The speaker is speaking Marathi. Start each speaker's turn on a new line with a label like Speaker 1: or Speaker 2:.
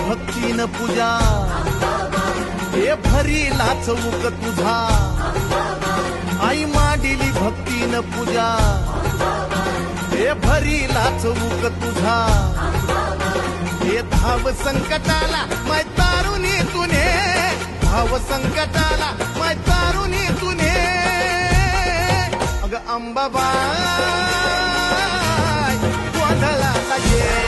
Speaker 1: भक्तीन पूजा हे भरीला चौक तुझा आई मांडिली भक्तीन पूजा हे भरीला चौक तुझा हे धाव संकटाला माय तारुणी तुने धाव संकटाला माय तारुणी तुने अग अंबाबाई गोंधळाला ये